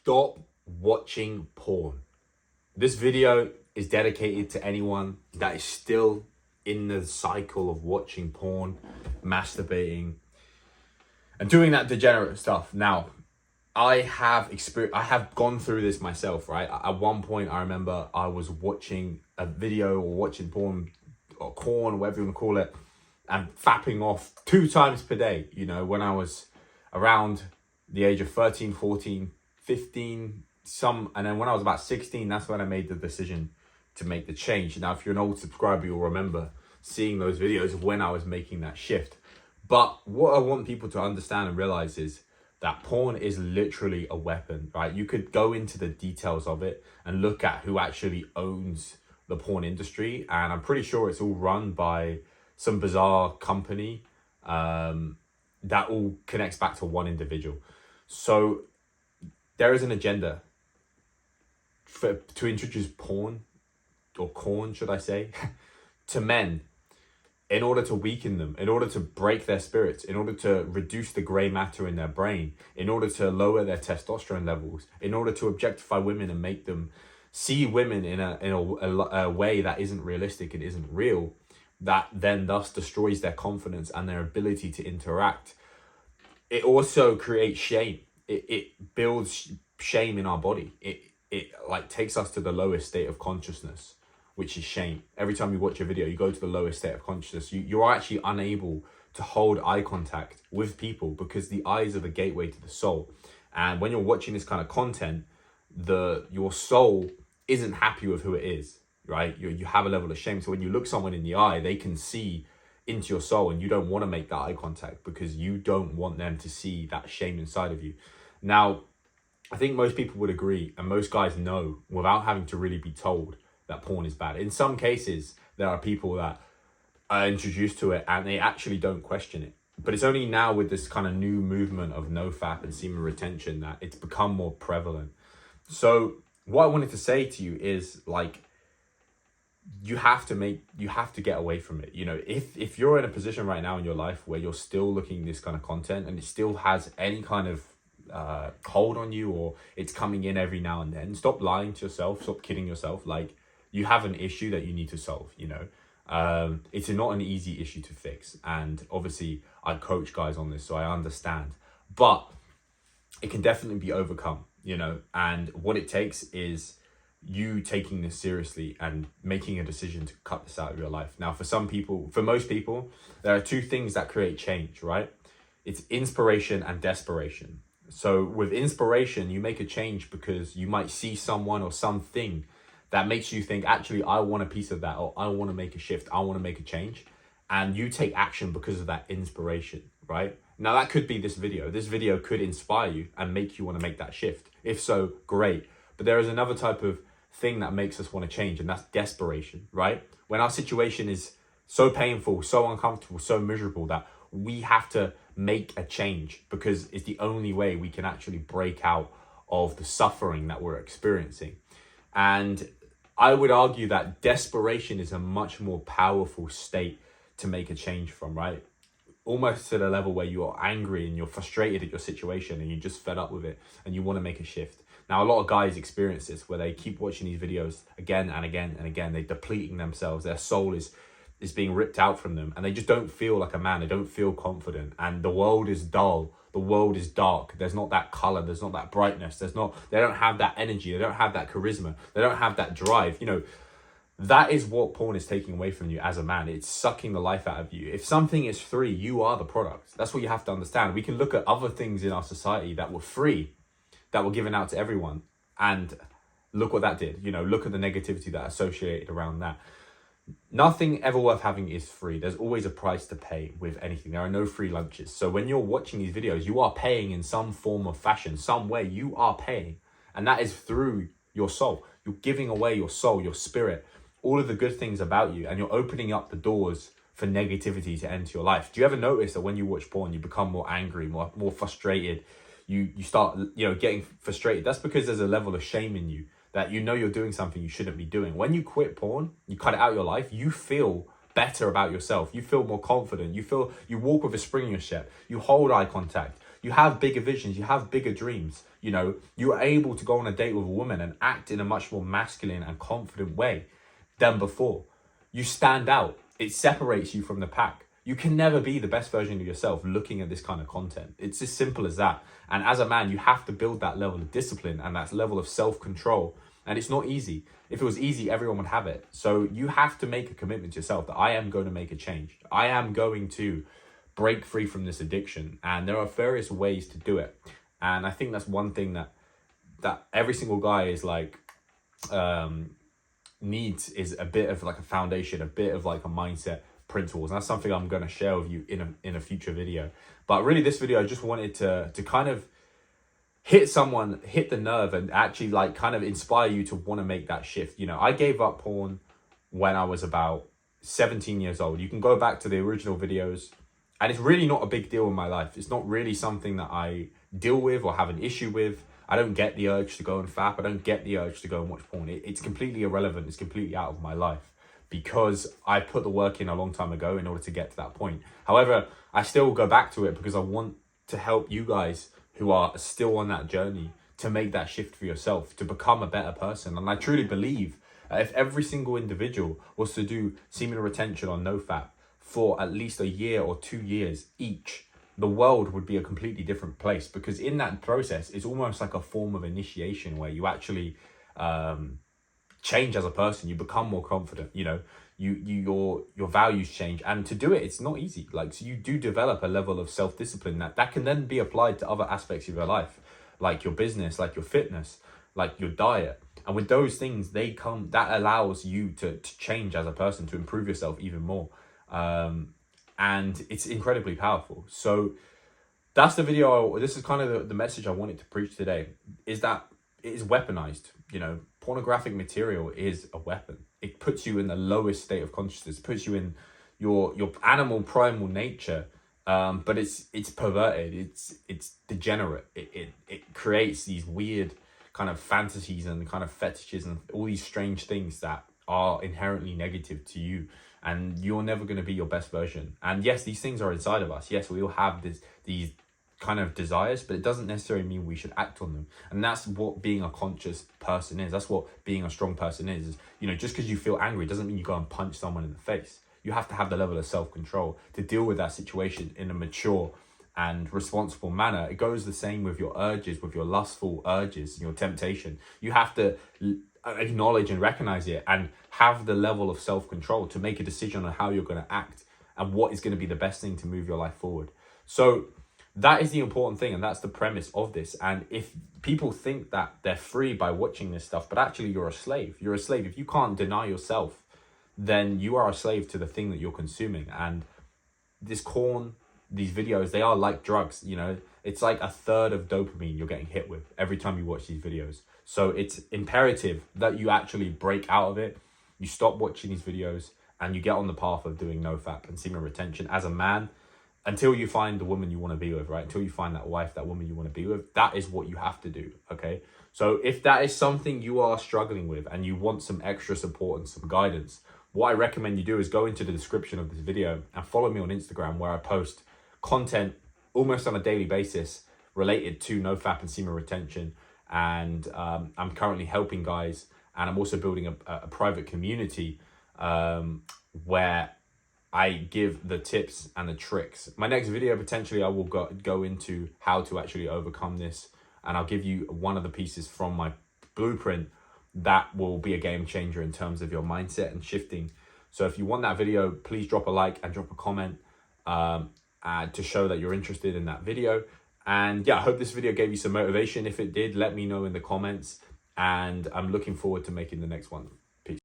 stop watching porn. This video is dedicated to anyone that is still in the cycle of watching porn, masturbating, and doing that degenerate stuff. Now, I have gone through this myself, right? At one point, I remember I was watching a video or watching porn or corn, whatever you want to call it, and fapping off 2 times per day, when I was around the age of 13, 14, 15, and then when I was about 16, that's when I made the decision to make the change. Now, if you're an old subscriber, you'll remember seeing those videos of when I was making that shift. But what I want people to understand and realize is that porn is literally a weapon, right? You could go into the details of it and look at who actually owns the porn industry. And I'm pretty sure it's all run by some bizarre company that all connects back to one individual. So there is an agenda to introduce porn, or corn, should I say, to men in order to weaken them, in order to break their spirits, in order to reduce the gray matter in their brain, in order to lower their testosterone levels, in order to objectify women and make them see women in a way that isn't realistic and isn't real, that then thus destroys their confidence and their ability to interact. It also creates shame. It builds shame in our body. It like takes us to the lowest state of consciousness, which is shame. Every time you watch a video, you go to the lowest state of consciousness. You're actually unable to hold eye contact with people because the eyes are the gateway to the soul. And when you're watching this kind of content, your soul isn't happy with who it is, right? You have a level of shame. So when you look someone in the eye, they can see into your soul, and you don't want to make that eye contact because you don't want them to see that shame inside of you. Now, I think most people would agree, and most guys know without having to really be told, that porn is bad. In some cases, there are people that are introduced to it and they actually don't question it. But it's only now with this kind of new movement of Nofap and semen retention that it's become more prevalent. So what I wanted to say to you is, like, you have to get away from it. If you're in a position right now in your life where you're still looking at this kind of content and it still has any kind of hold on you, or it's coming in every now and then, stop lying to yourself, stop kidding yourself. Like, you have an issue that you need to solve. It's not an easy issue to fix, and obviously I coach guys on this, so I understand, but it can definitely be overcome. And what it takes is you taking this seriously and making a decision to cut this out of your life. Now, for most people, there are 2 things that create change, right? It's inspiration and desperation. So with inspiration, you make a change because you might see someone or something that makes you think, actually, I want a piece of that, or I want to make a shift, I want to make a change. And you take action because of that inspiration, right? Now, that could be this video. This video could inspire you and make you want to make that shift. If so, great. But there is another type of thing that makes us want to change, and that's desperation, right? When our situation is so painful, so uncomfortable, so miserable that we have to make a change because it's the only way we can actually break out of the suffering that we're experiencing. And I would argue that desperation is a much more powerful state to make a change from, right? Almost to the level where you're angry and you're frustrated at your situation and you're just fed up with it and you want to make a shift. Now, a lot of guys experience this where they keep watching these videos again and again and again. They're depleting themselves. Their soul is being ripped out from them, and they just don't feel like a man. They don't feel confident, and the world is dull. The world is dark. There's not that color. There's not that brightness. They don't have that energy. They don't have that charisma. They don't have that drive. That is what porn is taking away from you as a man. It's sucking the life out of you. If something is free, you are the product. That's what you have to understand. We can look at other things in our society that were free, that were given out to everyone, and look what that did. Look at the negativity that associated around that. Nothing ever worth having is free. There's always a price to pay with anything. There are no free lunches. So when you're watching these videos, you are paying in some form of fashion, some way you are paying. And that is through your soul. You're giving away your soul, your spirit, all of the good things about you, and you're opening up the doors for negativity to enter your life. Do you ever notice that when you watch porn, you become more angry, more frustrated? You start, getting frustrated. That's because there's a level of shame in you that you're doing something you shouldn't be doing. When you quit porn, you cut it out of your life, you feel better about yourself. You feel more confident. You walk with a spring in your step. You hold eye contact. You have bigger visions. You have bigger dreams. You know, you're able to go on a date with a woman and act in a much more masculine and confident way than before. You stand out. It separates you from the pack. You can never be the best version of yourself looking at this kind of content. It's as simple as that. And as a man, you have to build that level of discipline and that level of self-control. And it's not easy. If it was easy, everyone would have it. So you have to make a commitment to yourself that I am going to make a change. I am going to break free from this addiction. And there are various ways to do it. And I think that's one thing that every single guy is like, needs is a bit of like a foundation, a bit of like a mindset, principles. And that's something I'm going to share with you in a future video. But really this video, I just wanted to kind of hit the nerve and actually like kind of inspire you to want to make that shift. You know, I gave up porn when I was about 17 years old. You can go back to the original videos, and it's really not a big deal in my life. It's not really something that I deal with or have an issue with. I don't get the urge to go and fap. I don't get the urge to go and watch porn. It's completely irrelevant. It's completely out of my life because I put the work in a long time ago in order to get to that point. However, I still go back to it because I want to help you guys who are still on that journey to make that shift for yourself, to become a better person. And I truly believe if every single individual was to do semen retention on Nofap for at least a year or 2 years each, the world would be a completely different place, because in that process, it's almost like a form of initiation where you actually change as a person. You become more confident, you know, your values change. And to do it, it's not easy. Like, so you do develop a level of self-discipline that can then be applied to other aspects of your life, like your business, like your fitness, like your diet. And with those things, that allows you to change as a person, to improve yourself even more. And it's incredibly powerful. So that's the video. This is kind of the message I wanted to preach today, is that it is weaponized. You know, pornographic material is a weapon. It puts you in the lowest state of consciousness, puts you in your animal primal nature. But it's perverted. It's degenerate. It creates these weird kind of fantasies and kind of fetishes and all these strange things that are inherently negative to you. And you're never going to be your best version. And yes, these things are inside of us. Yes, we all have these kind of desires, but it doesn't necessarily mean we should act on them. And that's what being a conscious person is. That's what being a strong person is, you know, just because you feel angry doesn't mean you go and punch someone in the face. You have to have the level of self-control to deal with that situation in a mature and responsible manner. It goes the same with your urges, with your lustful urges, your temptation. You have to acknowledge and recognize it and have the level of self-control to make a decision on how you're going to act and what is going to be the best thing to move your life forward. So that is the important thing, and that's the premise of this. And if people think that they're free by watching this stuff, but actually you're a slave. You're a slave. If you can't deny yourself, then you are a slave to the thing that you're consuming. And this corn, these videos, they are like drugs. You know, it's like a third of dopamine you're getting hit with every time you watch these videos. So it's imperative that you actually break out of it. You stop watching these videos and you get on the path of doing Nofap and semen retention as a man until you find the woman you want to be with, right? Until you find that wife, that woman you want to be with. That is what you have to do, okay? So if that is something you are struggling with and you want some extra support and some guidance, what I recommend you do is go into the description of this video and follow me on Instagram, where I post content almost on a daily basis related to Nofap and semen retention. And I'm currently helping guys, and I'm also building a private community where I give the tips and the tricks. My next video, potentially, I will go into how to actually overcome this, and I'll give you one of the pieces from my blueprint that will be a game changer in terms of your mindset and shifting. So if you want that video, please drop a like and drop a comment to show that you're interested in that video. And yeah, I hope this video gave you some motivation. If it did, let me know in the comments, and I'm looking forward to making the next one.